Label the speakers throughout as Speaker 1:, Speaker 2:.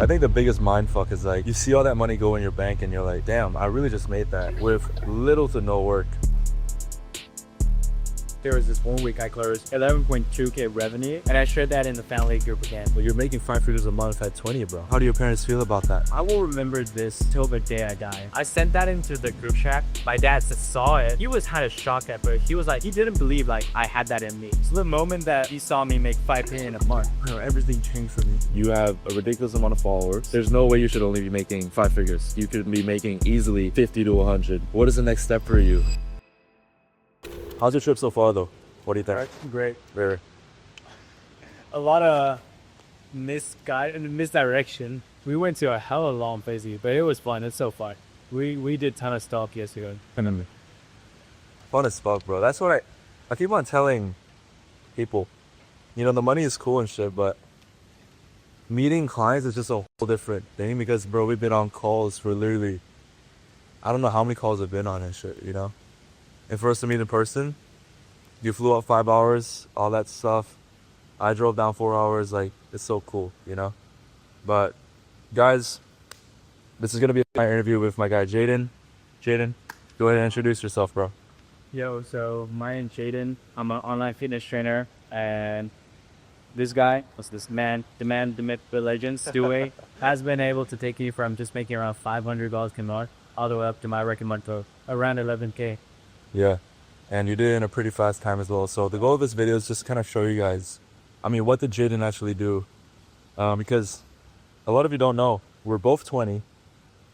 Speaker 1: I think the biggest mind fuck is like, you see all that money go in your bank and you're like, damn, I really just made that with little to no work.
Speaker 2: There was this 1 week I closed 11.2K revenue, and I shared that in the family group again.
Speaker 1: But you're making 5 figures a month at 20, bro. How do your parents feel about that?
Speaker 2: I will remember this till the day I die. I sent that into the group chat. My dad saw it. He was kind of shocked at first. He was like, he didn't believe like I had that in me. So the moment that he saw me make 5K in a month, everything changed for me.
Speaker 1: You have a ridiculous amount of followers. There's no way you should only be making 5 figures. You could be making easily 50 to 100. What is the next step for you? How's your trip so far though? What do you think?
Speaker 2: Great.
Speaker 1: Very.
Speaker 2: A lot of misdirection. We went to a hella long phase, but it was fun. It's so fun. We did ton of stuff yesterday.
Speaker 1: Fun as fuck, bro. That's what I keep on telling people. You know, the money is cool and shit, but meeting clients is just a whole different thing because, bro, we've been on calls for literally, I don't know how many calls I've been on and shit, you know? And for us to meet in person, you flew up 5 hours, all that stuff. I drove down 4 hours, like, it's so cool, you know? But, guys, this is going to be my interview with my guy, Jaden. Jaden, go ahead and introduce yourself, bro.
Speaker 2: Yo, so my name's Jaden. I'm an online fitness trainer, and this guy, the myth, the legend, Stewie, has been able to take me from just making around $500 per month all the way up to my record month of around 11K.
Speaker 1: Yeah, and you did it in a pretty fast time as well. So the goal of this video is just kind of show you guys, I mean, what did Jaden actually do? Because a lot of you don't know, we're both 20,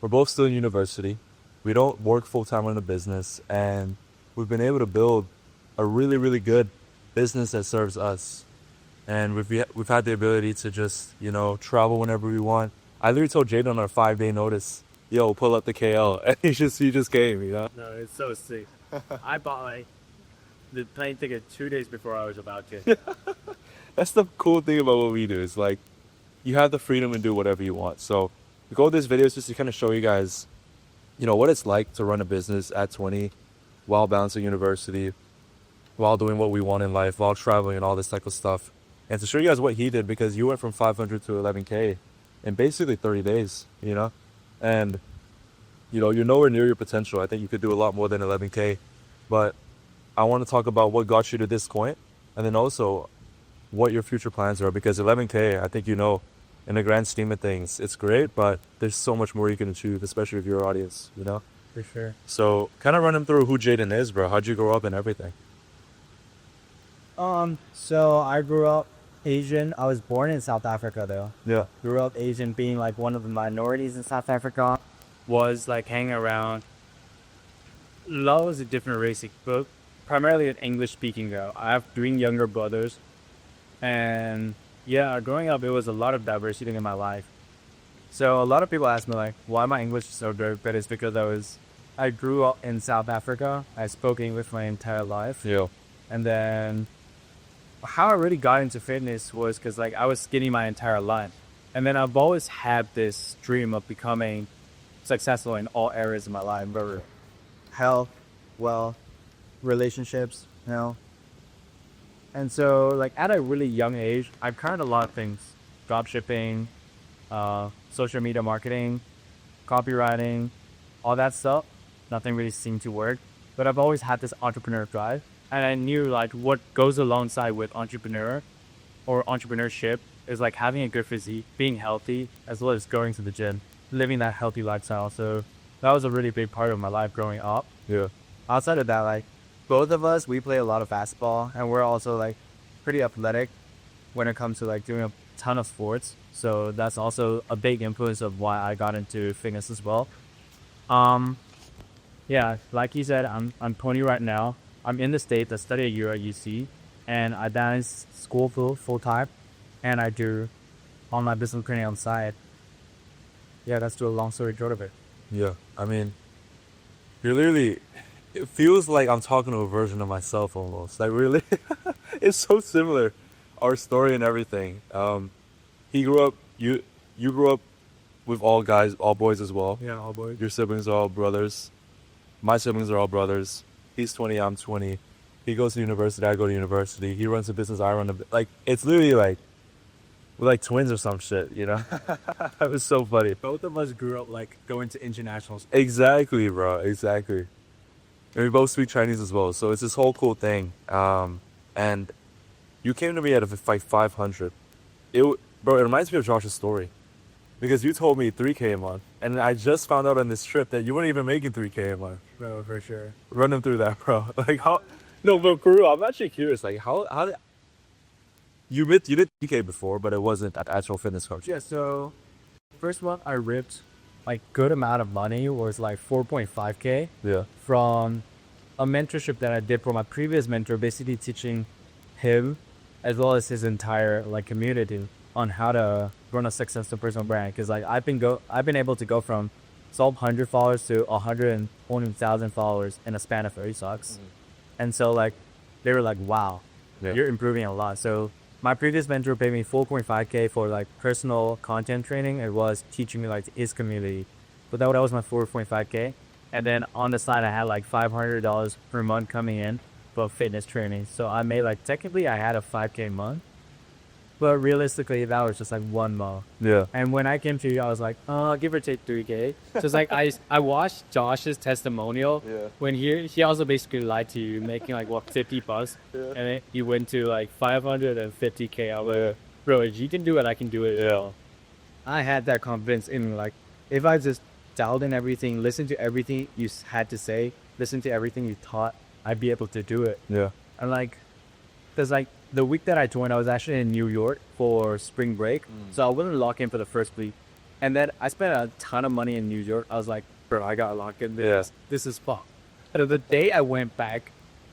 Speaker 1: we're both still in university, we don't work full-time in a business, and we've been able to build a really, really good business that serves us. And we've had the ability to just, you know, travel whenever we want. I literally told Jaden on our 5-day notice, yo, pull up the KL, and he just came, you know?
Speaker 2: No, it's so sick. I bought like the plane ticket 2 days before I was about to.
Speaker 1: That's the cool thing about what we do. Is like, you have the freedom to do whatever you want. So the goal of this video is just to kind of show you guys, you know, what it's like to run a business at 20 while balancing university, while doing what we want in life, while traveling and all this type of stuff. And to show you guys what he did, because you went from 500 to 11K in basically 30 days, you know? And, you know, you're nowhere near your potential. I think you could do a lot more than 11K. But I want to talk about what got you to this point, and then also what your future plans are, because 11K, I think, you know, in the grand scheme of things, it's great, but there's so much more you can achieve, especially with your audience, you know?
Speaker 2: For sure.
Speaker 1: So kind of run him through who Jaden is, bro. How'd you grow up and everything?
Speaker 2: So I grew up Asian. I was born in South Africa though.
Speaker 1: Yeah.
Speaker 2: Grew up Asian, being like one of the minorities in South Africa. Was like hanging around loads of different races, but primarily an English speaking though. I have 3 younger brothers, and yeah, growing up it was a lot of diversity in my life. So a lot of people ask me like, why my English is so good? But it's because I grew up in South Africa. I spoke English my entire life.
Speaker 1: Yeah.
Speaker 2: And then how I really got into fitness was because like I was skinny my entire life, and then I've always had this dream of becoming successful in all areas of my life, whether health, wealth, relationships, you know. And so like at a really young age, I've tried a lot of things: drop shipping, social media marketing, copywriting, all that stuff. Nothing really seemed to work, but I've always had this entrepreneur drive. And I knew like what goes alongside with entrepreneur or entrepreneurship is like having a good physique, being healthy, as well as going to the gym, living that healthy lifestyle. So that was a really big part of my life growing up.
Speaker 1: Yeah.
Speaker 2: Outside of that, like both of us, we play a lot of basketball, and we're also like pretty athletic when it comes to like doing a ton of sports. So that's also a big influence of why I got into fitness as well. Yeah, like you said, I'm 20 right now. I'm in the States. I study a year at UC, and I dance school full time, and I do online business training on the side. Yeah, that's the long story short of it.
Speaker 1: Yeah. I mean, you're literally, it feels like I'm talking to a version of myself almost. Like really, it's so similar, our story and everything. He grew up, you grew up with all guys, all boys as well.
Speaker 2: Yeah, all boys.
Speaker 1: Your siblings are all brothers. My siblings are all brothers. He's 20, I'm 20. He goes to university, I go to university. He runs a business, I run a... Like, it's literally like, We're like twins or some shit, you know? That was so funny.
Speaker 2: Both of us grew up like going to international schools.
Speaker 1: Exactly, bro. Exactly. And we both speak Chinese as well, so it's this whole cool thing. And you came to me at like 500. Bro, it reminds me of Josh's story because you told me 3K a month, and I just found out on this trip that you weren't even making 3K a month.
Speaker 2: Bro, for sure.
Speaker 1: Run them through that, bro. Like how? No, but for real, I'm actually curious. Like how did you did 3K before, but it wasn't an actual fitness coach.
Speaker 2: Yeah, so first month I ripped like good amount of money, was like 4.5K
Speaker 1: Yeah.
Speaker 2: from a mentorship that I did for my previous mentor, basically teaching him as well as his entire like community on how to run a successful personal brand. Because like I've been able to go from 1,200 followers to 120,000 followers in a span of 30 sucks. And so like they were like, wow,
Speaker 1: Yeah.
Speaker 2: you're improving a lot. So my previous mentor paid me 4.5K for like personal content training. It was teaching me like his community, but that was my 4.5K. And then on the side, I had like $500 per month coming in for fitness training. So I made like, technically I had a 5K month, but realistically that was just like 1 month.
Speaker 1: Yeah.
Speaker 2: And when I came to you, I was like, give or take 3K. So it's like I watched Josh's testimonial
Speaker 1: Yeah.
Speaker 2: when he also basically lied to you, making like what $50, and then he went to like 550K. I was like, bro, if you can do it, I can do it.
Speaker 1: Yeah.
Speaker 2: I had that confidence in like, if I just dialed in everything, listened to everything you had to say, listened to everything you taught, I'd be able to do it.
Speaker 1: Yeah.
Speaker 2: And like, because like the week that I joined, I was actually in New York for spring break, so I wouldn't lock in for the first week. And then I spent a ton of money in New York. I was like, bro, I gotta lock in this. This is fucked. And the day I went back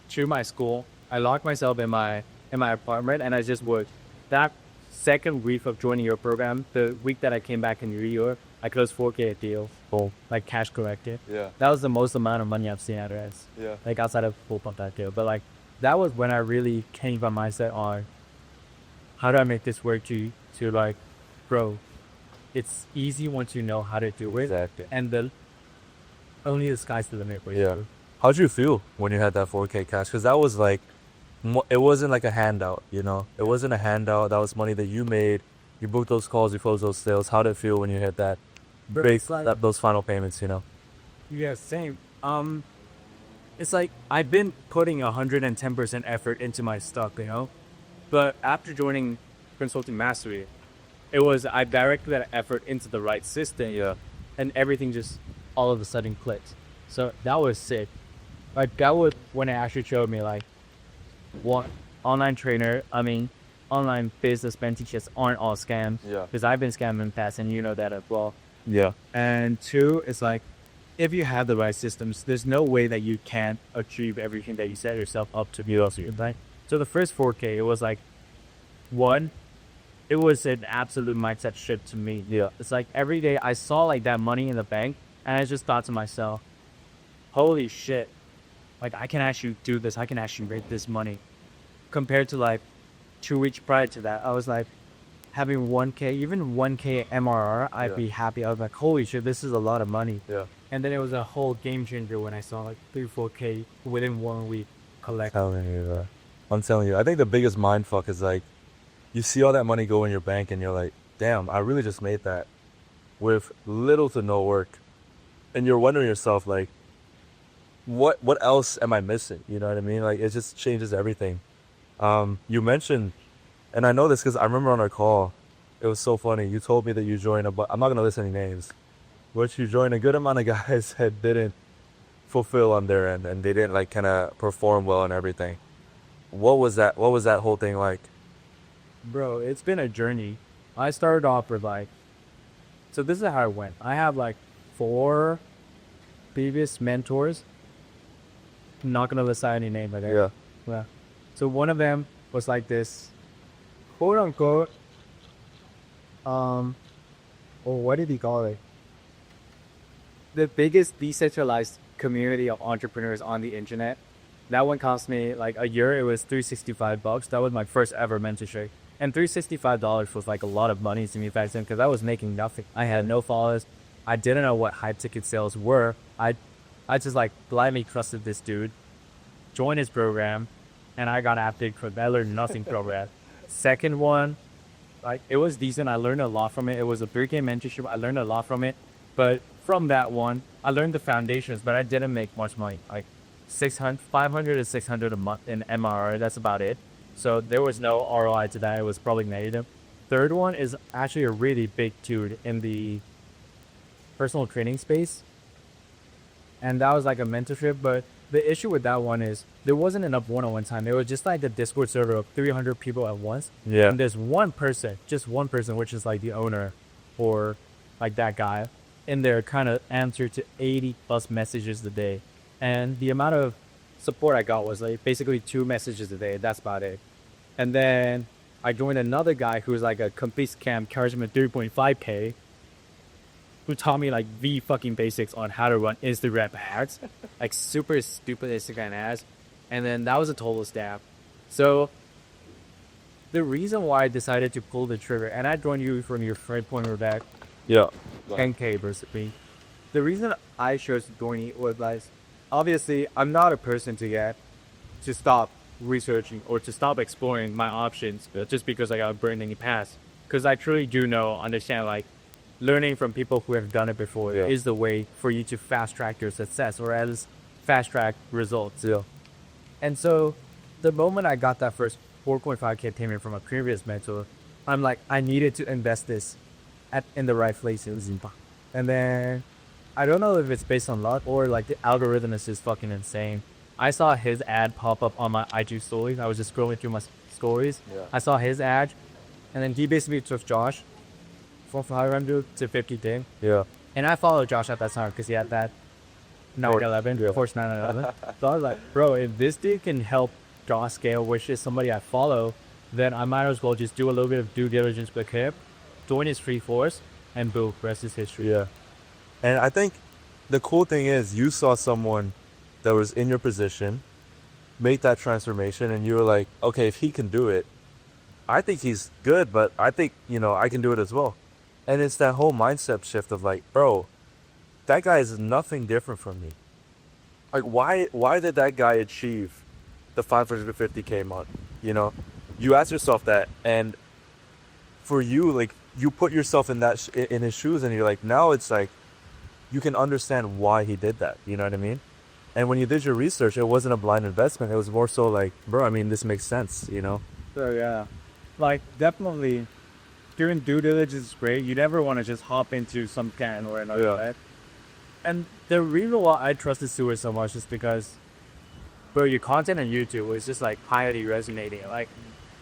Speaker 2: to my school, I locked myself in my apartment, and I just worked. That second week of joining your program, the week that I came back in New York, I closed 4K deal,
Speaker 1: Boom.
Speaker 2: like cash collected.
Speaker 1: Yeah.
Speaker 2: That was the most amount of money I've seen at rest.
Speaker 1: Yeah.
Speaker 2: Like outside of full pump that deal. But like that was when I really changed my mindset on how do I make this work to like, bro, it's easy once you know how to do it.
Speaker 1: Exactly.
Speaker 2: And only the sky's the limit for you.
Speaker 1: Yeah. How'd you feel when you had that 4K cash? Because that was like, it wasn't like a handout, you know? It wasn't a handout. That was money that you made. You booked those calls, you closed those sales. How'd it feel when you hit that?
Speaker 2: Bro,
Speaker 1: Big,
Speaker 2: it's like,
Speaker 1: those final payments, you know?
Speaker 2: yeah, same. It's like I've been putting 110% effort into my stuff, you know? But after joining Consulting Mastery, it was I directed that effort into the right system.
Speaker 1: Yeah.
Speaker 2: And everything just all of a sudden clicked. So that was sick. Like that was when it actually showed me like what online business teachers aren't all scams.
Speaker 1: Yeah.
Speaker 2: Because I've been scammed in the past, and you know that as well.
Speaker 1: Yeah.
Speaker 2: And two, it's like if you have the right systems, there's no way that you can't achieve everything that you set yourself up to be. Right? So the first 4K, it was like one, it was an absolute mindset shift to me.
Speaker 1: Yeah.
Speaker 2: It's like every day I saw like that money in the bank, and I just thought to myself, holy shit, like I can actually do this. I can actually make this money. Compared to like 2 weeks prior to that, I was like having 1K, even 1K MRR, I'd be happy. I was like, holy shit, this is a lot of money.
Speaker 1: Yeah.
Speaker 2: And then it was a whole game changer when I saw like 3-4K within 1 week collect.
Speaker 1: I'm telling you, I think the biggest mind fuck is like, you see all that money go in your bank and you're like, damn, I really just made that with little to no work. And you're wondering yourself like, what else am I missing? You know what I mean? Like it just changes everything. You mentioned, and I know this because I remember on our call, it was so funny. You told me that you joined I'm not gonna list any names, but you joined a good amount of guys that didn't fulfill on their end and they didn't like kind of perform well and everything. What was that whole thing like?
Speaker 2: Bro, it's been a journey. I started off with like, so this is how it went. I have like 4 previous mentors. I'm not gonna list out any name, but yeah. So one of them was like this, quote unquote, or what did he call it? The biggest decentralized community of entrepreneurs on the internet. That one cost me like a year. It was $365. That was my first ever mentorship. And $365 was like a lot of money to me back then because I was making nothing. I had no followers. I didn't know what high ticket sales were. I just like blindly trusted this dude, joined his program, and I got after it because I learned nothing from that. Second one, Like it was decent. I learned a lot from it. It was a 3K mentorship. I learned a lot from it. But from that one, I learned the foundations, but I didn't make much money. Like 500 to 600 a month in MRR. That's about it. So there was no ROI to that. It was probably negative. Third one is actually a really big dude in the personal training space. And that was like a mentorship. But the issue with that one is there wasn't enough one-on-one time. It was just like the Discord server of 300 people at once.
Speaker 1: Yeah.
Speaker 2: And there's one person, just one person, which is like the owner or like that guy in there kind of answer to 80 plus messages a day. And the amount of support I got was like basically 2 messages a day. That's about it. And then I joined another guy who's like a complete scam, charging me 3.5K, who taught me like the fucking basics on how to run Instagram ads, like super stupid Instagram ads. And then that was a total stab. So the reason why I decided to pull the trigger, and I joined you from your first point of that
Speaker 1: Yeah.
Speaker 2: 10K versus me. The reason I chose to join it was like, obviously, I'm not a person to stop researching or to stop exploring my options just because I got a burning past. Because I truly do understand, like, learning from people who have done it before is the way for you to fast track your success or at least fast track results.
Speaker 1: Yeah.
Speaker 2: And so the moment I got that first 4.5K payment from a previous mentor, I'm like, I needed to invest this in the right places. And then I don't know if it's based on luck or like the algorithm is just fucking insane. I saw his ad pop up on my IG stories. I was just scrolling through my stories.
Speaker 1: Yeah.
Speaker 2: I saw his ad, and then he basically took Josh from 500 to 50 thing.
Speaker 1: Yeah.
Speaker 2: And I followed Josh at that time because he had that 911, Porsche 911. So I was like, bro, if this dude can help Josh scale, which is somebody I follow, then I might as well just do a little bit of due diligence with him, join his free force, and boom, rest is history.
Speaker 1: Yeah. And I think the cool thing is you saw someone that was in your position make that transformation, and you were like, okay, if he can do it, I think he's good, but I think, I can do it as well. And it's that whole mindset shift of like, bro, that guy is nothing different from me. Like, why did that guy achieve the 550K month? You ask yourself that, and for you, like, you put yourself in in his shoes, and you're like, now it's like, you can understand why he did that. You know what I mean? And when you did your research, it wasn't a blind investment. It was more so like, bro, I mean, this makes sense,
Speaker 2: So yeah, like definitely doing due diligence is great. You never want to just hop into some can or another.
Speaker 1: Yeah.
Speaker 2: Right? And the reason why I trusted Stuart so much is because, bro, your content on YouTube was just like highly resonating. Like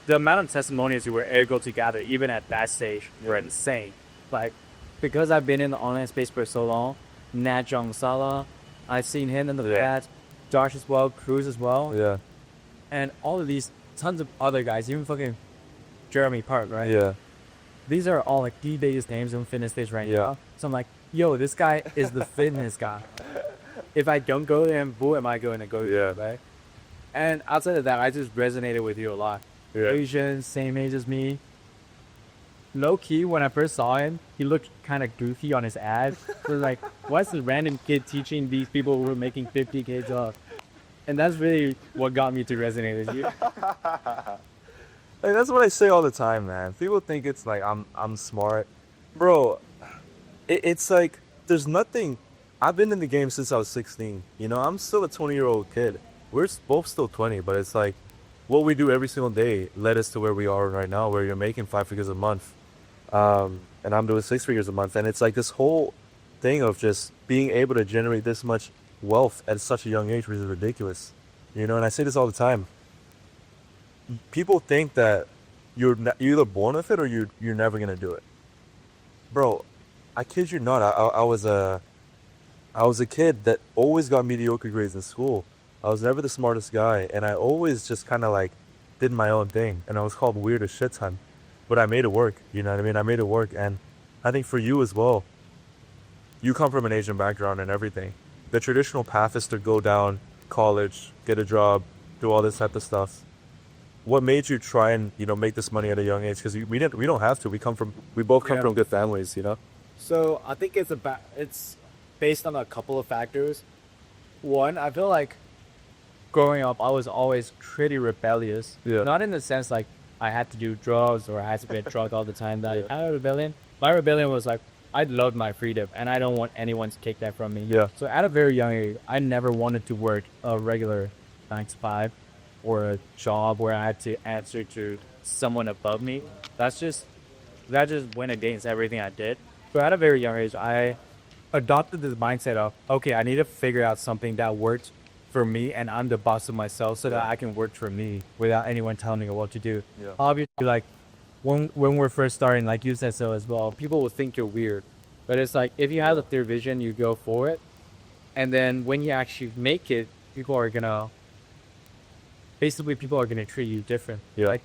Speaker 2: the amount of testimonials you were able to gather, even at that stage, were insane. Like because I've been in the online space for so long, Nat Jong Sala, I've seen him in the past, Josh as well, Cruz as well.
Speaker 1: Yeah.
Speaker 2: And all of these, tons of other guys, even fucking Jeremy Park, right?
Speaker 1: Yeah.
Speaker 2: These are all like the biggest names in fitness space right
Speaker 1: Yeah.
Speaker 2: now. So I'm like, yo, this guy is the fitness guy. If I don't go to him, who am I going to go to?
Speaker 1: Yeah.
Speaker 2: Right? And outside of that, I just resonated with you a lot.
Speaker 1: Yeah.
Speaker 2: Asian, same age as me. Low key, when I first saw him, he looked kind of goofy on his ad. So like, what's the random kid teaching these people who are making 50K jobs? And that's really what got me to resonate with you.
Speaker 1: Like, that's what I say all the time, man. People think it's like I'm smart, bro. It's like there's nothing. I've been in the game since I was 16. I'm still a 20-year-old kid. We're both still 20, but it's like what we do every single day led us to where we are right now, where you're making 5 figures a month, and I'm doing 6 figures a month. And it's like this whole thing of just being able to generate this much wealth at such a young age, which is ridiculous. And I say this all the time. People think that you're either born with it or you're never gonna do it, bro. I kid you not. I was a kid that always got mediocre grades in school. I was never the smartest guy, and I always just kind of like did my own thing, and I was called weird as shit ton, but I made it work. You know what I mean? I made it work, and I think for you as well. You come from an Asian background and everything. The traditional path is to go down college, get a job, do all this type of stuff. What made you try and make this money at a young age? Because we don't have to. We both come from good families.
Speaker 2: So I think it's based on a couple of factors. One, I feel like growing up, I was always pretty rebellious.
Speaker 1: Yeah.
Speaker 2: Not in the sense like I had to do drugs or I had to get drugged all the time. That I had a rebellion. My rebellion was like, I loved my freedom and I don't want anyone to take that from me.
Speaker 1: Yeah.
Speaker 2: So at a very young age, I never wanted to work a regular 9 to 5 or a job where I had to answer to someone above me. That just went against everything I did. So at a very young age, I adopted this mindset of, okay, I need to figure out something that works for me and I'm the boss of myself so that I can work for me without anyone telling me what to do.
Speaker 1: Yeah.
Speaker 2: Obviously, like when we're first starting, like you said so as well, people will think you're weird. But it's like if you have a clear vision, you go for it. And then when you actually make it, people are gonna treat you different.
Speaker 1: Yeah.
Speaker 2: Like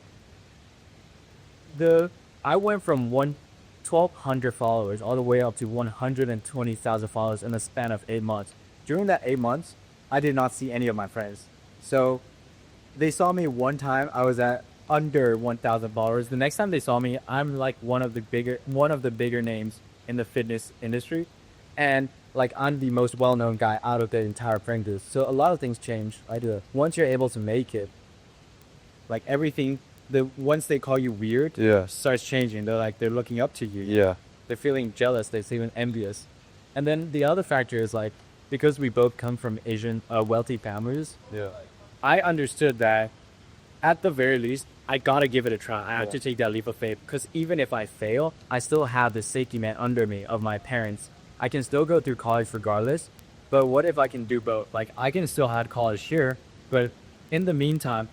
Speaker 2: I went from 1,200 followers all the way up to 120,000 followers in the span of 8 months. During that 8 months, I did not see any of my friends. So they saw me one time. I was at under 1,000 followers. The next time they saw me, I'm like one of the bigger names in the fitness industry, and like I'm the most well-known guy out of the entire practice. So a lot of things change. Once you're able to make it, like everything, once they call you weird,
Speaker 1: Yeah.
Speaker 2: starts changing. They're looking up to you.
Speaker 1: Yeah.
Speaker 2: They're feeling jealous. They're feeling envious. And then the other factor is like, because we both come from Asian wealthy families,
Speaker 1: Yeah.
Speaker 2: I understood that at the very least, I gotta give it a try. I have to take that leap of faith because even if I fail, I still have the safety net under me of my parents. I can still go through college regardless. But what if I can do both? Like I can still have college here, but in the meantime,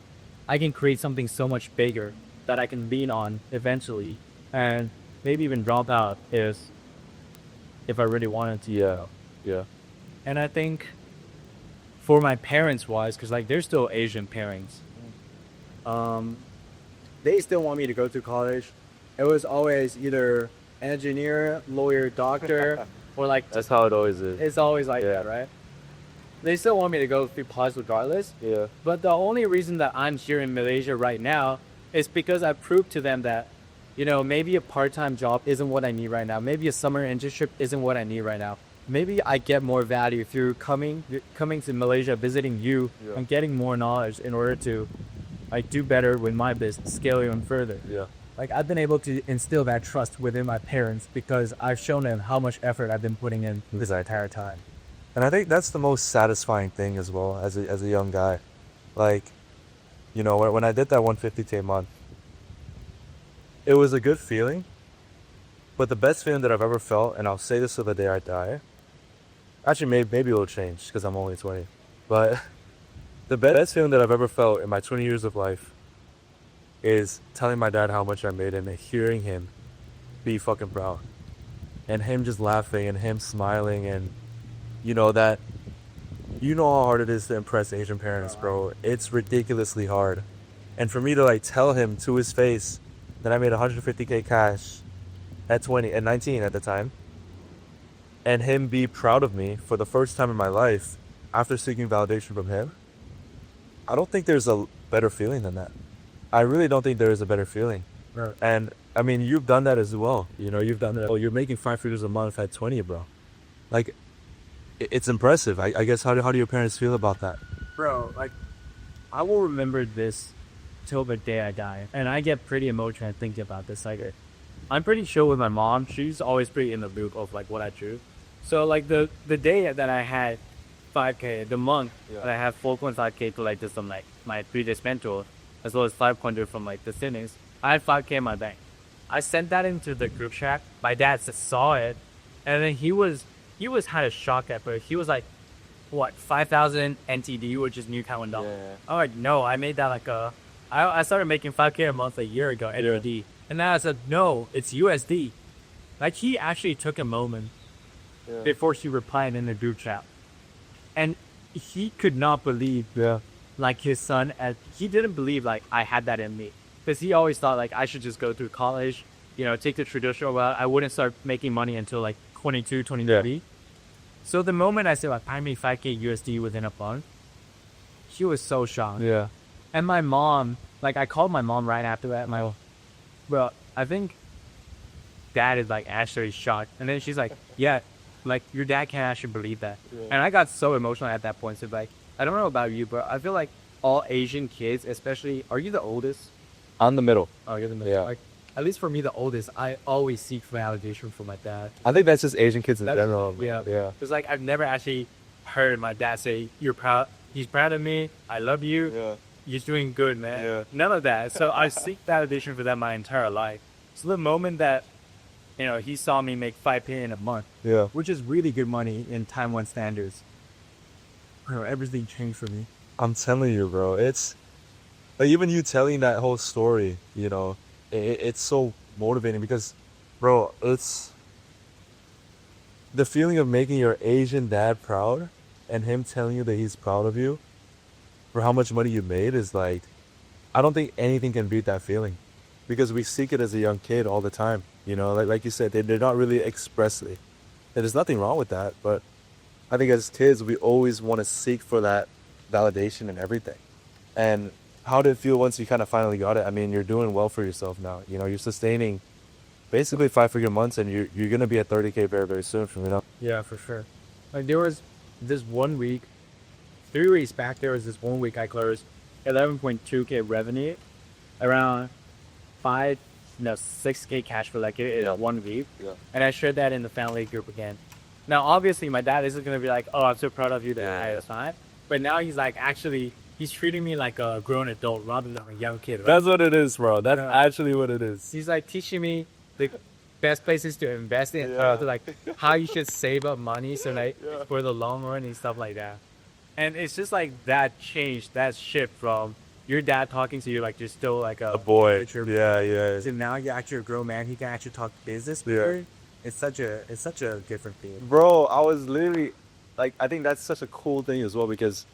Speaker 2: I can create something so much bigger that I can lean on eventually, and maybe even drop out if I really wanted to.
Speaker 1: Yeah. Yeah.
Speaker 2: And I think for my parents wise, because like they're still Asian parents, they still want me to go to college. It was always either engineer, lawyer, doctor, or like
Speaker 1: That's how it always is.
Speaker 2: it's always like
Speaker 1: Yeah.
Speaker 2: that, right? They still want me to go through college regardless.
Speaker 1: Yeah.
Speaker 2: But the only reason that I'm here in Malaysia right now is because I proved to them that, maybe a part-time job isn't what I need right now. Maybe a summer internship isn't what I need right now. Maybe I get more value through coming to Malaysia, visiting you,
Speaker 1: Yeah.
Speaker 2: and getting more knowledge in order to like do better with my business, scale even further.
Speaker 1: Yeah.
Speaker 2: Like I've been able to instill that trust within my parents because I've shown them how much effort I've been putting in this entire time.
Speaker 1: And I think that's the most satisfying thing as well as a young guy. Like, when I did that 150K month, it was a good feeling. But the best feeling that I've ever felt, and I'll say this till the day I die, actually maybe it'll change because I'm only 20. But the best feeling that I've ever felt in my 20 years of life is telling my dad how much I made him and hearing him be fucking proud. And him just laughing and him smiling and that how hard it is to impress Asian parents, bro. It's ridiculously hard. And for me to like tell him to his face that I made 150K cash at 19 at the time, and him be proud of me for the first time in my life after seeking validation from him, I don't think there's a better feeling than that. I really don't think there is a better feeling.
Speaker 2: Right.
Speaker 1: And I mean, you've done that as well. You've done that. Oh, you're making 5 figures a month at 20, bro. Like, it's impressive. I guess, how do your parents feel about that?
Speaker 2: Bro, like I will remember this till the day I die. And I get pretty emotional thinking about this. Like I'm pretty sure with my mom, she's always pretty in the loop of like what I do. So like the day that I had 5K, the month that I have 4.5K to like just from like my previous mentor, as well as 500 from like the sittings, I had 5K in my bank. I sent that into the group chat. My dad saw it, and then he was kind of shocked at first. He was like, "What, 5,000 NTD, which is New Taiwan dollar?"
Speaker 1: Yeah.
Speaker 2: I'm like, "No, I made that like I started making 5K a month a year ago NTD," and then I said, "No, it's USD." Like he actually took a moment before she replied in the group chat, and he could not believe like his son. He didn't believe like I had that in me. Because he always thought like I should just go through college, take the traditional route. I wouldn't start making money until like 22, 23. Yeah. So the moment I said like I made 5K USD within a month, he was so shocked.
Speaker 1: Yeah.
Speaker 2: And my mom, like I called my mom right after that. Well, I think dad is like actually shocked. And then she's like, yeah, like your dad can't actually believe that. Yeah. And I got so emotional at that point. So like, I don't know about you, but I feel like all Asian kids, especially, are you the oldest?
Speaker 1: On the middle.
Speaker 2: Oh, you're the middle.
Speaker 1: Yeah.
Speaker 2: Like, at least for me, the oldest, I always seek validation from my dad.
Speaker 1: I think that's just Asian kids in
Speaker 2: That's-
Speaker 1: general.
Speaker 2: Yeah.
Speaker 1: Yeah.
Speaker 2: It's like I've never actually heard my dad say, "You're proud." He's proud of me. I love you.
Speaker 1: Yeah.
Speaker 2: You're doing good, man.
Speaker 1: Yeah.
Speaker 2: None of that. So I seek validation for that my entire life. So the moment that, he saw me make 5K in a month,
Speaker 1: Yeah.
Speaker 2: which is really good money in Taiwan standards, bro, everything changed for me.
Speaker 1: I'm telling you, bro. It's like even you telling that whole story, it's so motivating because, bro, it's the feeling of making your Asian dad proud and him telling you that he's proud of you for how much money you made is like, I don't think anything can beat that feeling because we seek it as a young kid all the time. Like you said, they're not really expressly. And there's nothing wrong with that, but I think as kids, we always want to seek for that validation and everything. And how did it feel once you kind of finally got it? I mean, you're doing well for yourself now. You're sustaining basically 5 figure months, and you're gonna be at 30K very very soon.
Speaker 2: Yeah, for sure. Like there was this 1 week, 3 weeks back, there was this 1 week I closed 11.2K revenue, around 6K cash flow like in
Speaker 1: Yeah.
Speaker 2: 1 week.
Speaker 1: Yeah.
Speaker 2: And I shared that in the family group again. Now, obviously, my dad isn't going to be like, "Oh, I'm so proud of you that I signed." But now he's like, actually, he's treating me like a grown adult rather than a young kid. Right?
Speaker 1: That's what it is, bro. That's
Speaker 2: Yeah.
Speaker 1: actually what it is.
Speaker 2: He's like teaching me the best places to invest in,
Speaker 1: Yeah.
Speaker 2: like how you should save up money so like
Speaker 1: Yeah.
Speaker 2: for the long run and stuff like that. And it's just like that change, that shift from your dad talking to you like you're still like
Speaker 1: A boy.
Speaker 2: mature-
Speaker 1: Yeah.
Speaker 2: So now you're actually a grown man. He can actually talk business.
Speaker 1: Yeah.
Speaker 2: Yeah. It's such a different thing.
Speaker 1: Bro, I was literally like, I think that's such a cool thing as well because,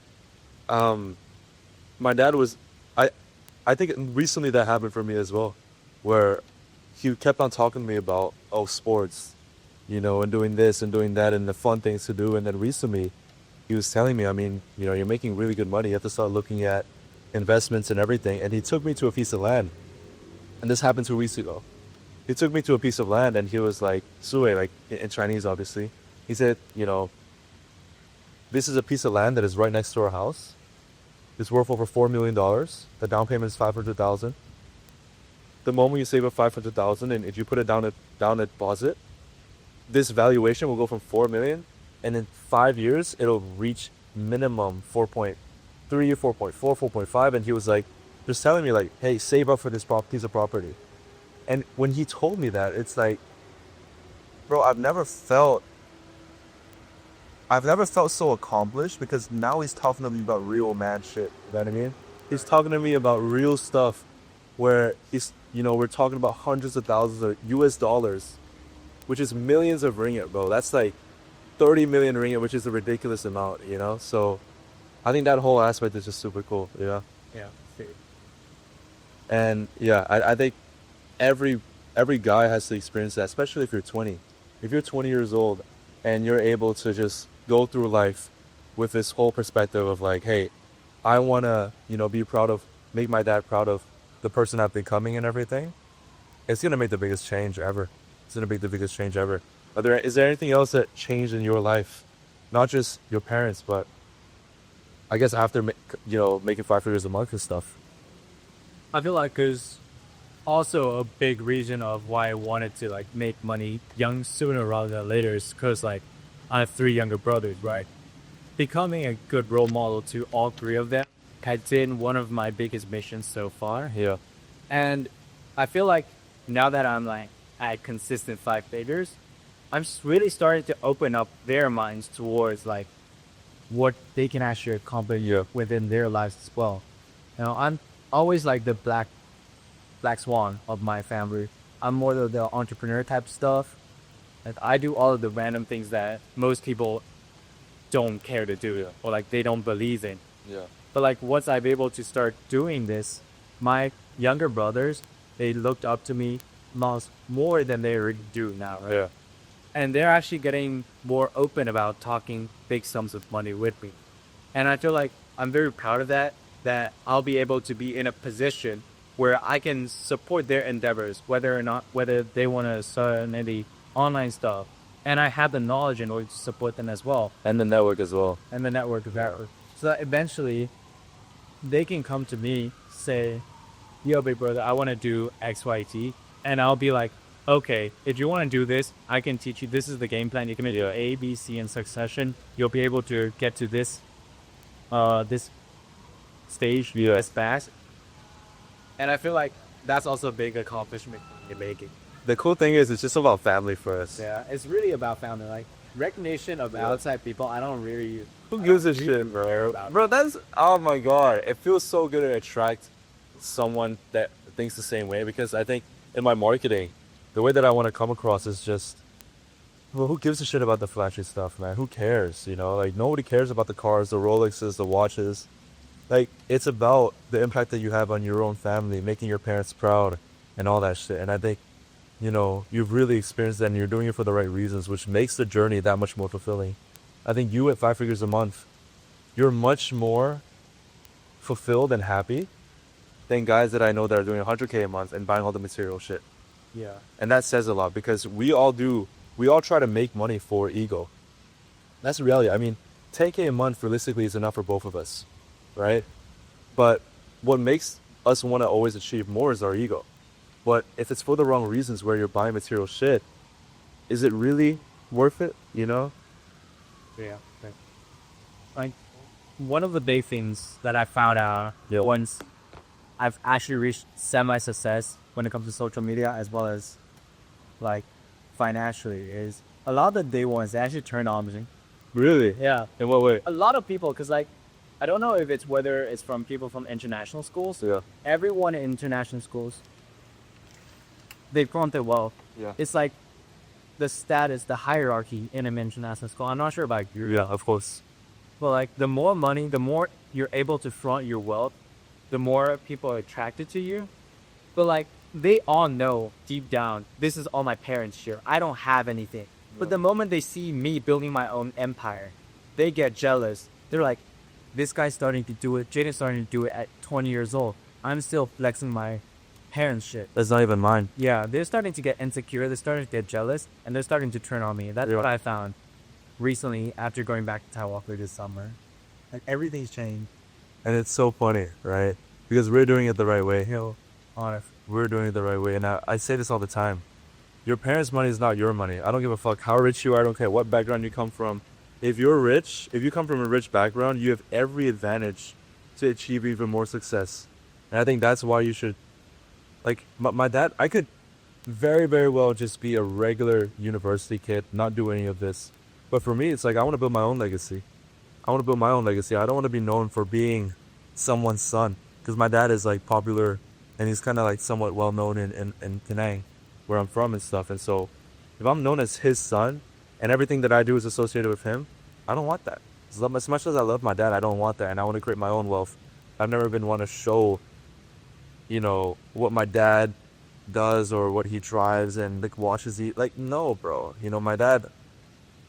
Speaker 1: my dad was, I think recently that happened for me as well, where he kept on talking to me about sports, and doing this and doing that and the fun things to do, and then recently, he was telling me, I mean, you're making really good money. You have to start looking at investments and everything, and he took me to a piece of land, and this happened 2 weeks ago. He took me to a piece of land and he was like, "Sue," like in Chinese, obviously. He said, "This is a piece of land that is right next to our house. It's worth over $4 million. The down payment is 500,000. The moment you save up 500,000 and if you put it down a deposit, this valuation will go from 4 million, and in 5 years it'll reach minimum 4.3, 4.4, 4.5." And he was like, just telling me like, "Hey, save up for this piece of property." And when he told me that, it's like, bro, I've never felt so accomplished because now he's talking to me about real man shit. You know what I mean? He's talking to me about real stuff where we're talking about hundreds of thousands of US dollars, which is millions of ringgit, bro. That's like 30 million ringgit, which is a ridiculous amount, So I think that whole aspect is just super cool. Yeah.
Speaker 2: Yeah.
Speaker 1: And yeah, I think every guy has to experience that, especially if you're 20. If you're 20 years old and you're able to just go through life with this whole perspective of like, hey, I want to, make my dad proud of the person I'm becoming and everything, it's going to make the biggest change ever. It's going to make the biggest change ever. Is there anything else that changed in your life? Not just your parents, but I guess after, making 5 figures a month and stuff.
Speaker 2: I feel like because also a big reason of why I wanted to like make money young sooner rather than later is because like I have 3 younger brothers, right? Becoming a good role model to all 3 of them has been one of my biggest missions so far.
Speaker 1: Yeah.
Speaker 2: And I feel like now that I'm like at consistent 5 figures, I'm really starting to open up their minds towards like what they can actually accomplish within their lives as well. I'm always like the black swan of my family. I'm more of the entrepreneur type stuff. Like I do all of the random things that most people don't care to do or like they don't believe in.
Speaker 1: Yeah.
Speaker 2: But like once I'm able to start doing this, my younger brothers, they looked up to me more than they already do now, right?
Speaker 1: Yeah.
Speaker 2: And they're actually getting more open about talking big sums of money with me. And I feel like I'm very proud of that I'll be able to be in a position where I can support their endeavors, whether they want to start any online stuff. And I have the knowledge in order to support them as well.
Speaker 1: And the network as well.
Speaker 2: And the network of that. So that eventually they can come to me, say, yo, big brother, I want to do X, Y, Z. And I'll be like, okay, if you want to do this, I can teach you. This is the game plan. You can do A, B, C in succession. You'll be able to get to this stage as fast. And I feel like that's also a big accomplishment in making.
Speaker 1: The cool thing is, it's just about family for us.
Speaker 2: Yeah, it's really about family. Like recognition of outside people, I don't really.
Speaker 1: Who gives a shit, bro? Bro, that's, oh my god. It feels so good to attract someone that thinks the same way, because I think in my marketing, the way that I want to come across is just, well, who gives a shit about the flashy stuff, man? Who cares? You know, like nobody cares about the cars, the Rolexes, the watches. Like, it's about the impact that you have on your own family, making your parents proud and all that shit. And I think, you know, you've really experienced that and you're doing it for the right reasons, which makes the journey that much more fulfilling. I think you at 5 figures a month, you're much more fulfilled and happy than guys that I know that are doing 100K a month and buying all the material shit.
Speaker 2: Yeah.
Speaker 1: And that says a lot, because we all try to make money for ego. That's the reality. I mean, 10K a month realistically is enough for both of us, right? But what makes us want to always achieve more is our ego. But if it's for the wrong reasons, where you're buying material shit, is it really worth it, you know?
Speaker 2: Yeah. Right. Like one of the big things that I found out once I've actually reached semi-success when it comes to social media as well as like financially is a lot of the day ones they actually turn on me.
Speaker 1: Really?
Speaker 2: Yeah.
Speaker 1: In what way?
Speaker 2: A lot of people, because like I don't know if it's whether it's from people from international schools.
Speaker 1: Yeah.
Speaker 2: Everyone in international schools, they've grown their wealth.
Speaker 1: Yeah.
Speaker 2: It's like the status, the hierarchy in an international school. I'm not sure about you.
Speaker 1: Yeah, of course.
Speaker 2: But like the more money, the more you're able to flaunt your wealth, the more people are attracted to you. But like they all know deep down, this is all my parents' share. I don't have anything. But the moment they see me building my own empire, they get jealous. They're like, this guy's starting to do it. Jaden's starting to do it at 20 years old. I'm still flexing my parents' shit.
Speaker 1: That's not even mine.
Speaker 2: Yeah, they're starting to get insecure. They're starting to get jealous. And they're starting to turn on me. That's what I found recently after going back to Taiwan for this summer. Like everything's changed.
Speaker 1: And it's so funny, right? Because we're doing it the right way.
Speaker 2: Honest.
Speaker 1: We're doing it the right way. And I say this all the time. Your parents' money is not your money. I don't give a fuck how rich you are. I don't care what background you come from. If you're rich, if you come from a rich background, you have every advantage to achieve even more success. And I think that's why you should, like, my dad, I could very, very well just be a regular university kid, not do any of this. But for me, it's like, I want to build my own legacy. I want to build my own legacy. I don't want to be known for being someone's son. Because my dad is, like, popular, and he's kind of, like, somewhat well-known in Penang, where I'm from and stuff. And so if I'm known as his son and everything that I do is associated with him, I don't want that. As much as I love my dad, I don't want that. And I want to create my own wealth. I've never been one to show, you know, what my dad does or what he drives and like watches he, like, no, bro. You know, my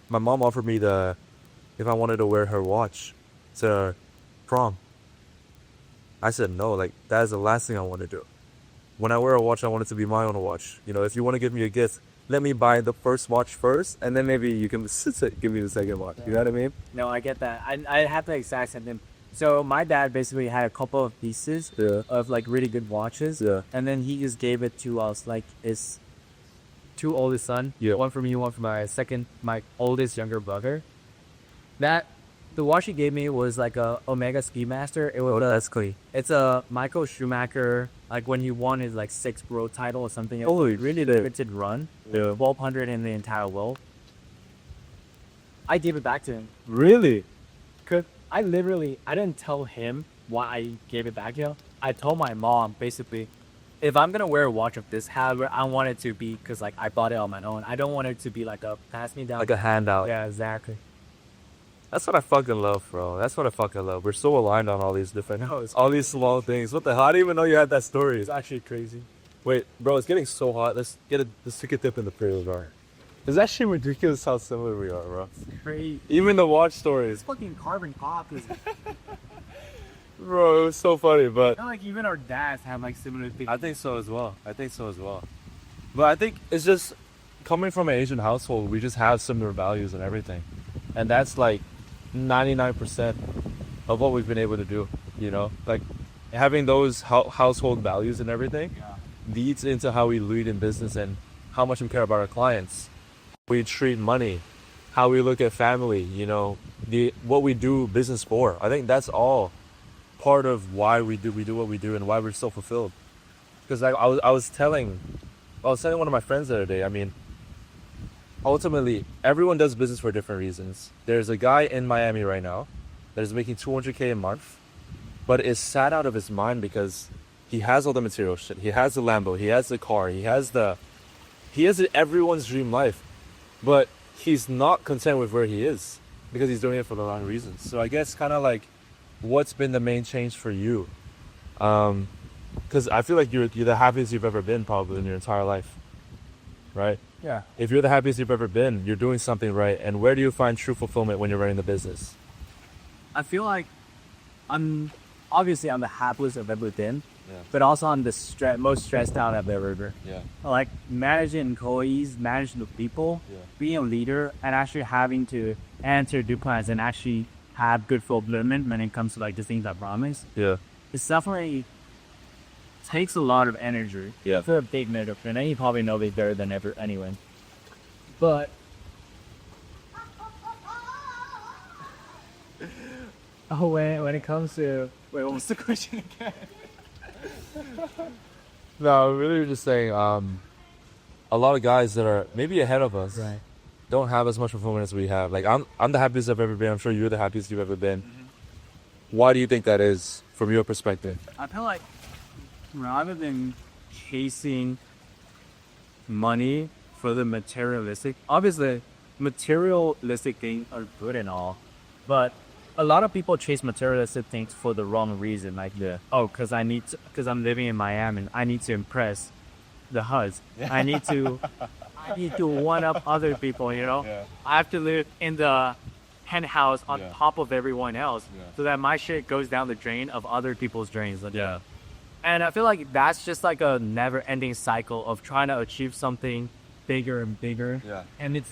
Speaker 1: mom offered me if I wanted to wear her watch to prom. I said no. Like, that is the last thing I want to do. When I wear a watch, I want it to be my own watch. You know, if you want to give me a gift, let me buy the first watch first, and then maybe you can give me the second watch. You know what I mean?
Speaker 2: No, I get that. I have the exact same thing. So my dad basically had a couple of pieces of like really good watches.
Speaker 1: Yeah.
Speaker 2: And then he just gave it to us, like his two oldest son.
Speaker 1: Yeah.
Speaker 2: One for me, one for my oldest younger brother. The watch he gave me was like a Omega Ski Master. It was
Speaker 1: That's
Speaker 2: It's a Michael Schumacher, like when he won his like 6th world title or something.
Speaker 1: Oh, really?
Speaker 2: Limited run.
Speaker 1: Yeah.
Speaker 2: 1,200 in the entire world. I gave it back to him.
Speaker 1: Really?
Speaker 2: Cause I didn't tell him why I gave it back to him. I told my mom basically, if I'm gonna wear a watch of this caliber, I want it to be because like I bought it on my own. I don't want it to be like a pass me down.
Speaker 1: Like a handout.
Speaker 2: Yeah, exactly.
Speaker 1: That's what I fucking love, bro. That's what I fucking love. We're so aligned on all these different, all these small things. What the hell? I didn't even know you had that story.
Speaker 2: It's actually crazy.
Speaker 1: Wait, bro, it's getting so hot. Let's take a dip in the prelude bar. It's actually ridiculous how similar we are, bro.
Speaker 2: Crazy.
Speaker 1: Even the watch stories.
Speaker 2: Fucking carbon copies.
Speaker 1: Bro, it was so funny, but
Speaker 2: Not like even our dads have like similar things.
Speaker 1: I think so as well. But I think it's just coming from an Asian household, we just have similar values and everything. And that's like 99% of what we've been able to do, you know? Like, having those household values and everything
Speaker 2: Yeah.
Speaker 1: leads into how we lead in business and how much we care about our clients, we treat money, how we look at family, the what we do business for. I think that's all part of why we do what we do and why we're so fulfilled. Because I was telling one of my friends the other day. I mean, ultimately, everyone does business for different reasons. There's a guy in Miami right now that is making 200K a month, but is sad out of his mind because he has all the material shit. He has the Lambo. He has the car. He has everyone's dream life, but he's not content with where he is because he's doing it for the wrong reasons. So I guess kind of like, what's been the main change for you? Because I feel like you're the happiest you've ever been probably in your entire life, right?
Speaker 2: Yeah.
Speaker 1: If you're the happiest you've ever been, you're doing something right. And where do you find true fulfillment when you're running the business?
Speaker 2: I feel like I'm the happiest I've ever been,
Speaker 1: Yeah.
Speaker 2: but also I'm the most stressed out I've ever been.
Speaker 1: Yeah.
Speaker 2: Like managing employees, managing the people,
Speaker 1: Yeah.
Speaker 2: being a leader, and actually having to answer due plans and actually have good fulfillment when it comes to like the things I promise.
Speaker 1: Yeah.
Speaker 2: It's definitely takes a lot of energy.
Speaker 1: Yeah.
Speaker 2: For a big metaphor, and you probably know it better than ever anyway. But when it comes to what was the question again?
Speaker 1: No, really, we're just saying, a lot of guys that are maybe ahead of us
Speaker 2: Right.
Speaker 1: don't have as much fulfillment as we have. Like I'm the happiest I've ever been. I'm sure you're the happiest you've ever been. Why do you think that is from your perspective?
Speaker 2: I feel like rather than chasing money for the materialistic, obviously materialistic things are good and all, but a lot of people chase materialistic things for the wrong reason, like because I'm living in Miami and I need to impress the HUDs. I need to one up other people,
Speaker 1: Yeah.
Speaker 2: I have to live in the penthouse on
Speaker 1: Yeah.
Speaker 2: top of everyone else
Speaker 1: Yeah.
Speaker 2: so that my shit goes down the drain of other people's drains.
Speaker 1: Yeah.
Speaker 2: And I feel like that's just like a never-ending cycle of trying to achieve something bigger and bigger.
Speaker 1: Yeah.
Speaker 2: And you're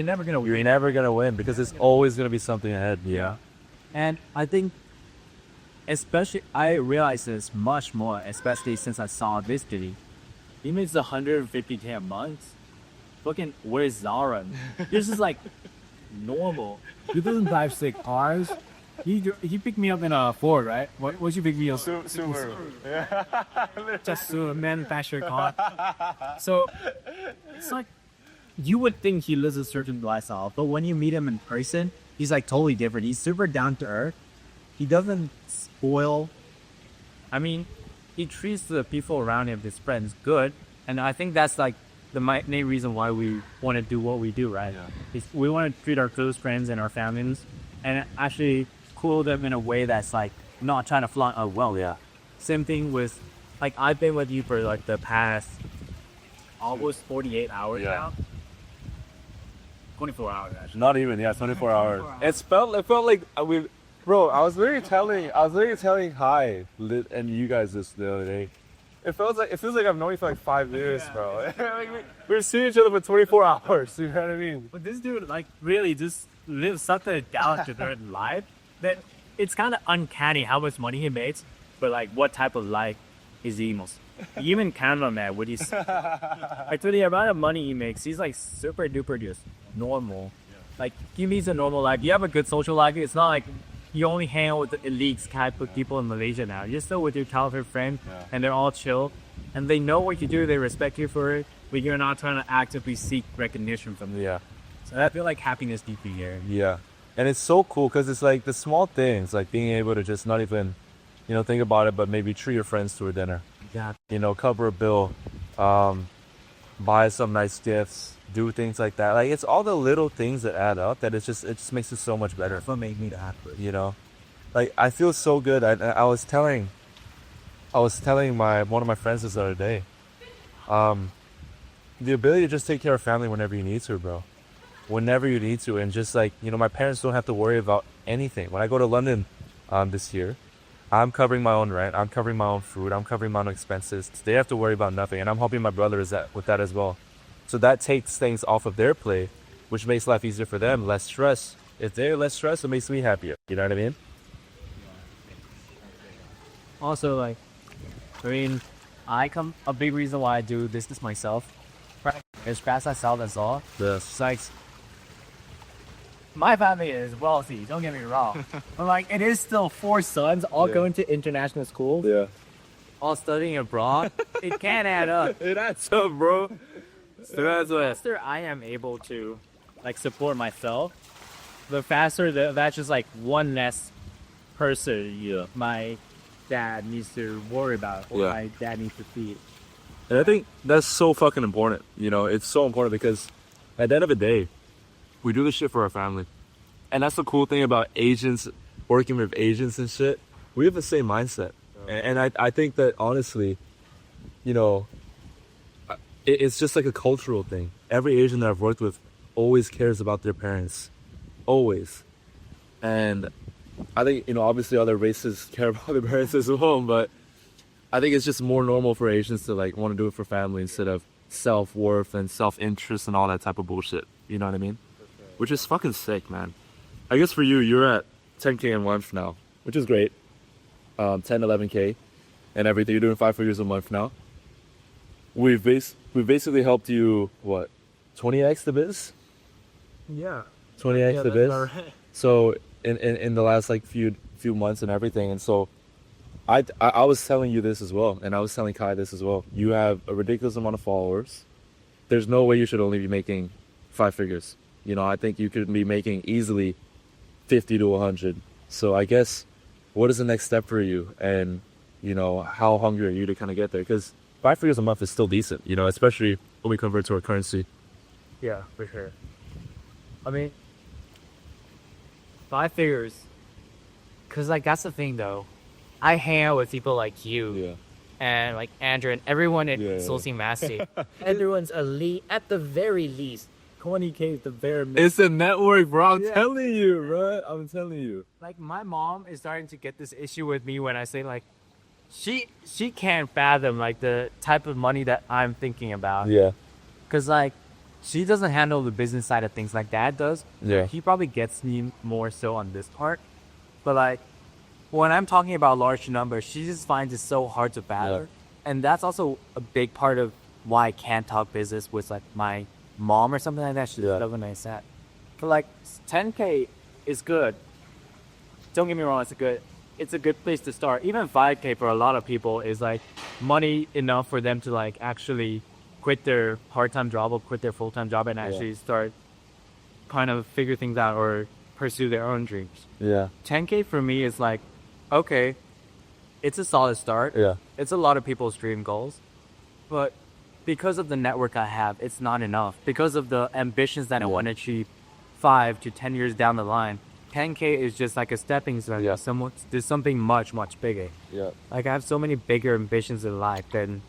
Speaker 2: never gonna
Speaker 1: You're never gonna win because it's always gonna be something ahead. Yeah.
Speaker 2: And I think, especially, I realize this much more, especially since I saw this video. He makes 150K a month. Fucking, where's Zara? This is like normal. He doesn't drive sick cars. He picked me up in a Ford, right? What you pick me up?
Speaker 1: Subaru.
Speaker 2: Just a manufactured car. So it's like you would think he lives a certain lifestyle, but when you meet him in person, he's like totally different. He's super down to earth. He doesn't spoil. I mean, he treats the people around him, his friends, good, and I think that's like the main reason why we want to do what we do, right?
Speaker 1: Yeah.
Speaker 2: We want to treat our close friends and our families, and actually cool them in a way that's like not trying to flaunt. Oh well, yeah. Same thing with, like, I've been with you for like the past almost 48 hours
Speaker 1: Yeah.
Speaker 2: now. 24 hours actually.
Speaker 1: Not even, yeah, 24 hours. It felt like bro. I was literally telling Hi and you guys this the other day. It feels like I've known you for like 5 years, bro. Like we're seeing each other for 24 hours. You know what I mean?
Speaker 2: But this dude like really just lives such a down to earth life that it's kind of uncanny how much money he makes, but like what type of life is he most? Even cameraman with his like to the amount of money he makes, he's like super duper just normal. Like he leads a normal life. You have a good social life. It's not like you only hang out with the elites type of people in Malaysia now. You're still with your childhood friend, and they're all chill, and they know what you do. They respect you for it, but you're not trying to actively seek recognition from them.
Speaker 1: Yeah.
Speaker 2: So I feel like happiness deeply here.
Speaker 1: Yeah. And it's so cool because it's like the small things, like being able to just not even, think about it, but maybe treat your friends to a dinner.
Speaker 2: Yeah.
Speaker 1: Cover a bill, buy some nice gifts, do things like that. Like it's all the little things that add up that it just makes it so much better.
Speaker 2: What made me happy?
Speaker 1: Like I feel so good. I was telling one of my friends this other day, the ability to just take care of family whenever you need to, bro. Whenever you need to, and just like my parents don't have to worry about anything. When I go to London, this year, I'm covering my own rent. I'm covering my own food. I'm covering my own expenses. They have to worry about nothing, and I'm helping my brother with that as well. So that takes things off of their plate, which makes life easier for them. Less stress. If they're less stressed, it makes me happier. You know what I mean?
Speaker 2: Also, like, I mean, a big reason why I do business myself. As fast as I sell, that's all.
Speaker 1: Yes.
Speaker 2: It's like, my family is wealthy, don't get me wrong. But like, it is still 4 sons all going to international school,
Speaker 1: Yeah.
Speaker 2: all studying abroad. It can't add up.
Speaker 1: It adds up, bro.
Speaker 2: The faster I am able to like support myself, the faster that's just like one less person my dad needs to worry about or my dad needs to feed.
Speaker 1: And I think that's so fucking important. You know, it's so important because at the end of the day, we do this shit for our family. And that's the cool thing about Asians, working with Asians and shit. We have the same mindset. And I think that honestly, you know, it's just like a cultural thing. Every Asian that I've worked with always cares about their parents. Always. And I think, you know, obviously other races care about their parents as well, but I think it's just more normal for Asians to like want to do it for family instead of self-worth and self-interest and all that type of bullshit. You know what I mean? Which is fucking sick, man. I guess for you, you're at 10K a month now, which is great. 10, 11K and everything. You're doing 5 figures a month now. We've basically helped you, what, 20x the biz?
Speaker 2: Yeah.
Speaker 1: 20x the biz?
Speaker 2: Right.
Speaker 1: So in the last like few months and everything, and so I was telling you this as well, and I was telling Kai this as well. You have a ridiculous amount of followers. There's no way you should only be making 5 figures. You know, I think you could be making easily 50 to 100. So I guess, what is the next step for you? And, you know, how hungry are you to kind of get there? Because 5 figures a month is still decent, you know, especially when we convert to our currency.
Speaker 2: Yeah, for sure. I mean, 5 figures. Because, like, that's the thing, though. I hang out with people like you and, like, Andrew and everyone at Sourcing Mastery. Everyone's elite at the very least. 20K is the bare minimum.
Speaker 1: It's a network, bro. I'm telling you, bro. I'm telling you.
Speaker 2: Like, my mom is starting to get this issue with me when I say, like, she can't fathom, like, the type of money that I'm thinking about.
Speaker 1: Yeah.
Speaker 2: Because, like, she doesn't handle the business side of things like Dad does.
Speaker 1: Yeah.
Speaker 2: He probably gets me more so on this part. But, like, when I'm talking about large numbers, she just finds it so hard to fathom. Yeah. And that's also a big part of why I can't talk business with, like, my mom or something like that. She doesn't understand. But, like, 10K is good. Don't get me wrong, it's a good place to start. Even 5K for a lot of people is, like, money enough for them to, like, actually quit their part-time job or quit their full-time job and actually start kind of figure things out or pursue their own dreams.
Speaker 1: Yeah.
Speaker 2: 10K for me is like, okay, it's a solid start.
Speaker 1: Yeah.
Speaker 2: It's a lot of people's dream goals. But because of the network I have, it's not enough. Because of the ambitions that I want to achieve 5 to 10 years down the line, 10K is just like a stepping stone.
Speaker 1: Yeah.
Speaker 2: There's something much, much bigger.
Speaker 1: Yeah.
Speaker 2: Like, I have so many bigger ambitions in life than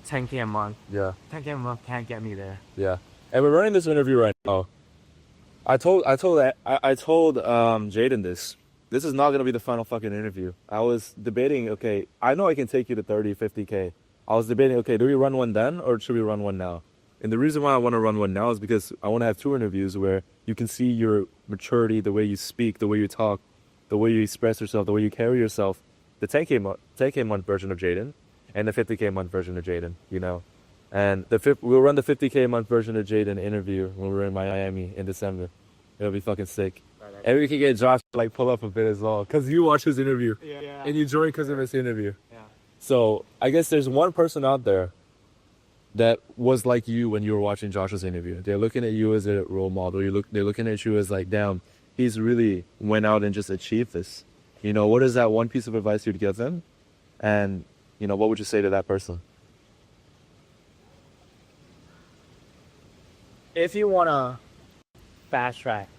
Speaker 2: 10K a month.
Speaker 1: Yeah.
Speaker 2: 10K a month can't get me there.
Speaker 1: Yeah. And we're running this interview right now. I told Jaden this. This is not going to be the final fucking interview. I was debating, okay, I know I can take you to 30, 50K. I was debating, okay, do we run one then or should we run one now? And the reason why I want to run one now is because I want to have 2 interviews where you can see your maturity, the way you speak, the way you talk, the way you express yourself, the way you carry yourself. The 10K month version of Jaden and the 50K month version of Jaden, you know. And we'll run the 50K month version of Jaden interview when we're in Miami in December. It'll be fucking sick. And we can get Josh to like pull up a bit as well, because you watch his interview and you join because of his interview. Yeah. So I guess there's one person out there that was like you when you were watching Josh's interview. They're looking at you as a role model. They're looking at you as like, damn, he's really went out and just achieved this. You know, what is that one piece of advice you'd give them? And, you know, what would you say to that person?
Speaker 2: If you want to fast track,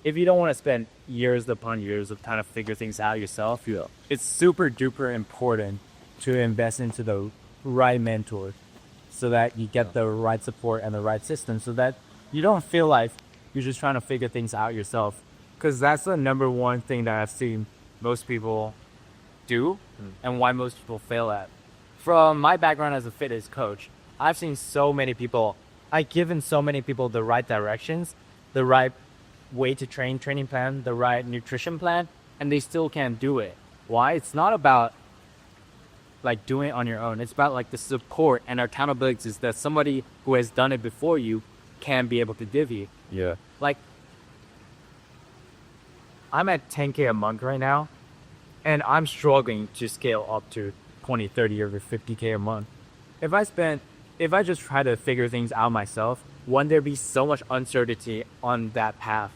Speaker 2: if you don't want to spend years upon years of trying to figure things out yourself, it's super duper important to invest into the right mentor so that you get the right support and the right system so that you don't feel like you're just trying to figure things out yourself. Because that's the number one thing that I've seen most people do and why most people fail at. From my background as a fitness coach, I've seen so many people, I've given so many people the right directions, the right way to training plan, the right nutrition plan, and they still can't do it. Why? It's not about like doing it on your own. It's about like the support and accountability that somebody who has done it before you can be able to give you.
Speaker 1: Yeah.
Speaker 2: Like, I'm at 10K a month right now, and I'm struggling to scale up to 20, 30, or 50K a month. If I just try to figure things out myself, one, there'd be so much uncertainty on that path.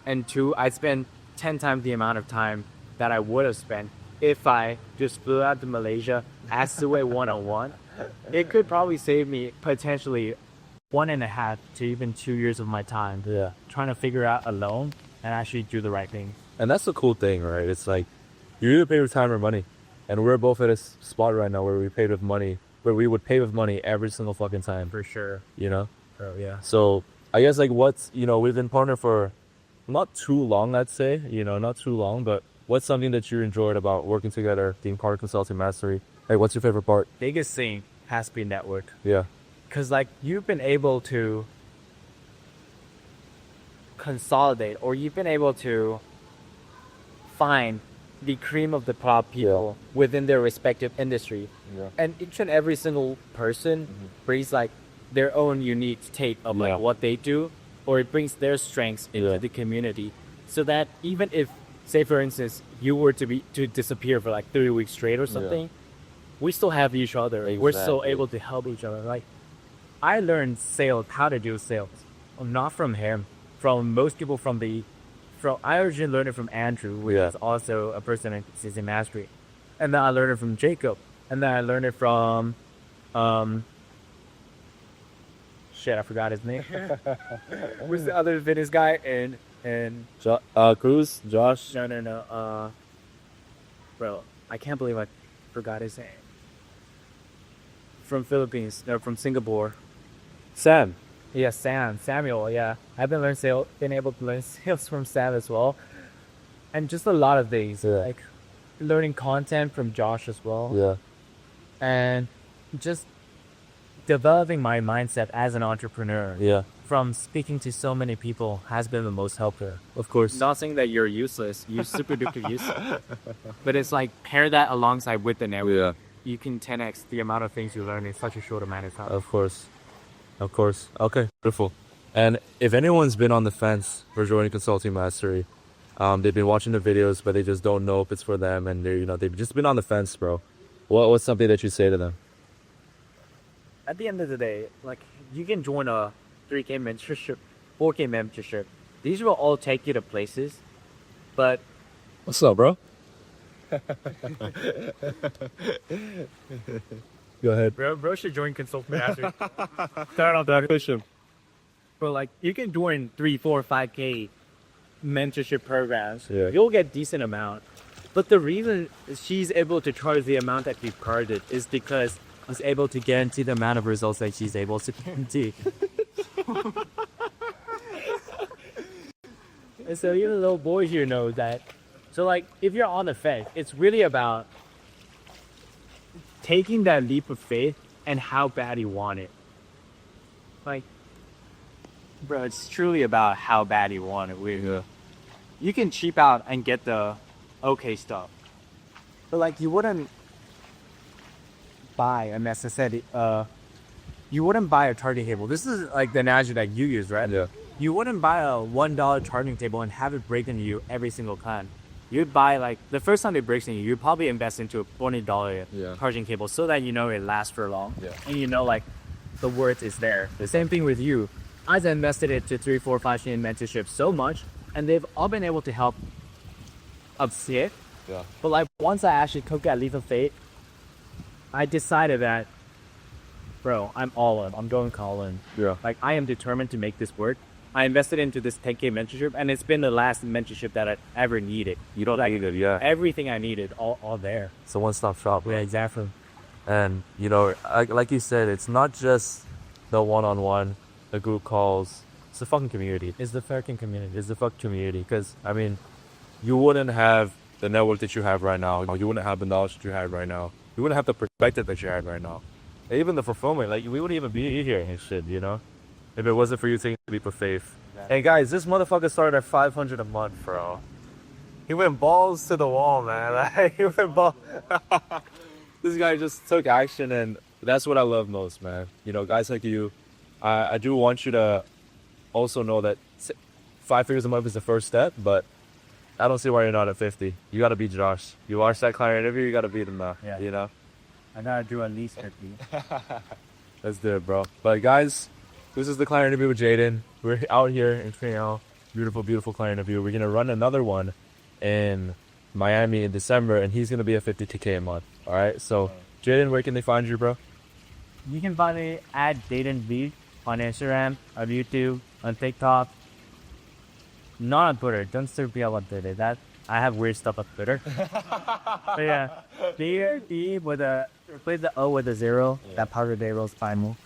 Speaker 2: And two, I'd spend 10 times the amount of time that I would have spent if I just flew out to Malaysia, asked Sue one-on-one. It could probably save me potentially 1.5 to even 2 years of my time.
Speaker 1: Yeah.
Speaker 2: Trying to figure out alone and actually do the right thing.
Speaker 1: And that's the cool thing, right? It's like, you either pay with time or money. And we're both at a spot right now where we paid with money, where we would pay with money every single fucking time.
Speaker 2: For sure.
Speaker 1: You know?
Speaker 2: Oh, yeah.
Speaker 1: So I guess like what's, we've been partnered for not too long, I'd say, not too long, but what's something that you enjoyed about working together, being part of Consulting Mastery? Hey, what's your favorite part?
Speaker 2: Biggest thing has to be network.
Speaker 1: Yeah.
Speaker 2: Because like you've been able to consolidate, or you've been able to find the cream of the crop people within their respective industry.
Speaker 1: Yeah.
Speaker 2: And each and every single person brings like their own unique take of like what they do, or it brings their strengths into the community, so that even if, say for instance, you were to disappear for like 3 weeks straight or something, we still have each other.
Speaker 1: Exactly.
Speaker 2: We're still able to help each other. Like, I learned sales, how to do sales, not from him, from most people I originally learned it from Andrew, which is also a person in Consulting Mastery. And then I learned it from Jacob. And then I learned it from, shit, I forgot his name. Who's the other fitness guy?
Speaker 1: Cruz, Josh.
Speaker 2: No. Bro, I can't believe I forgot his name. From Philippines, no, from Singapore.
Speaker 1: Sam.
Speaker 2: Yeah, Samuel, yeah. I've been able to learn sales from Sam as well. And just a lot of things.
Speaker 1: Yeah.
Speaker 2: Like learning content from Josh as well.
Speaker 1: Yeah.
Speaker 2: And just developing my mindset as an entrepreneur.
Speaker 1: Yeah.
Speaker 2: From speaking to so many people has been the most helpful.
Speaker 1: Of course.
Speaker 2: Not saying that you're useless. You're super duper useless. But it's like pair that alongside with the network.
Speaker 1: Yeah.
Speaker 2: You can 10x the amount of things you learn in such a short amount of time.
Speaker 1: Of course. Okay, beautiful. And if anyone's been on the fence for joining Consulting Mastery, they've been watching the videos, but they just don't know if it's for them, and they've just been on the fence, bro. What's something that you say to them?
Speaker 2: At the end of the day, like, you can join a 3K mentorship, 4K mentorship. These will all take you to places, but...
Speaker 1: What's up, bro? Go ahead.
Speaker 2: Bro should join Consulting Mastery. Start
Speaker 1: Push him.
Speaker 2: But like, you can join 3, 4, 5K mentorship programs.
Speaker 1: Yeah.
Speaker 2: You'll get decent amount. But the reason she's able to charge the amount that she charged is because she's able to guarantee the amount of results that she's able to guarantee. And so even little boys here know that. So like, if you're on the fence, it's really about taking that leap of faith and how bad you want it. Like, bro, it's truly about how bad you want it. You can cheap out and get the okay stuff, but like, you wouldn't buy a necessity. You wouldn't buy a charging table. This is like the analogy that you use, right?
Speaker 1: Yeah.
Speaker 2: You wouldn't buy a $1 charging table and have it break into you every single time. You'd buy, like, the first time it breaks into you, you'd probably invest into a $20 charging cable so that you know it lasts for long.
Speaker 1: Yeah.
Speaker 2: And you know, like, the worth is there. The same thing with you. I've invested into 3, 4, 5 chain mentorship so much, and they've all been able to help upset.
Speaker 1: Yeah.
Speaker 2: But like, once I actually took that leap of faith, I decided that, bro, I'm all in. I'm going all in.
Speaker 1: Yeah.
Speaker 2: Like, I am determined to make this work. I invested into this 10K mentorship, and it's been the last mentorship that I ever needed.
Speaker 1: You don't need it, yeah.
Speaker 2: Everything I needed, all there.
Speaker 1: It's a one-stop shop.
Speaker 2: Yeah, exactly.
Speaker 1: And, like you said, it's not just the one-on-one, the group calls. It's the fucking community.
Speaker 2: It's the fucking community.
Speaker 1: It's the fucking community. Because, I mean, you wouldn't have the network that you have right now. You wouldn't have the knowledge that you have right now. You wouldn't have the perspective that you have right now. And even the fulfillment. Like, we wouldn't even be here and shit, if it wasn't for you taking the leap of faith. Yeah. And guys, this motherfucker started at $500 a month, bro. He went balls to the wall, man. Like, he went balls. this guy just took action, and that's what I love most, man. You know, guys like you, I do want you to also know that 5 figures a month is the first step, but I don't see why you're not at 50. You got to beat Josh. You watch that client interview, you got to beat him now.
Speaker 2: Yeah.
Speaker 1: You know?
Speaker 2: I gotta do at least 50.
Speaker 1: Let's do it, bro. But guys, this is the client interview with Jaden. We're out here in Creole. Beautiful, beautiful client interview. We're going to run another one in Miami in December, and he's going to be at 52K a month. All right? So, Jaden, where can they find you, bro?
Speaker 2: You can find me at Dayton V on Instagram, on YouTube, on TikTok. Not on Twitter. Don't search me up on Twitter. That I have weird stuff on Twitter. But yeah, D with a replace the O with a 0. That Power Day rolls final.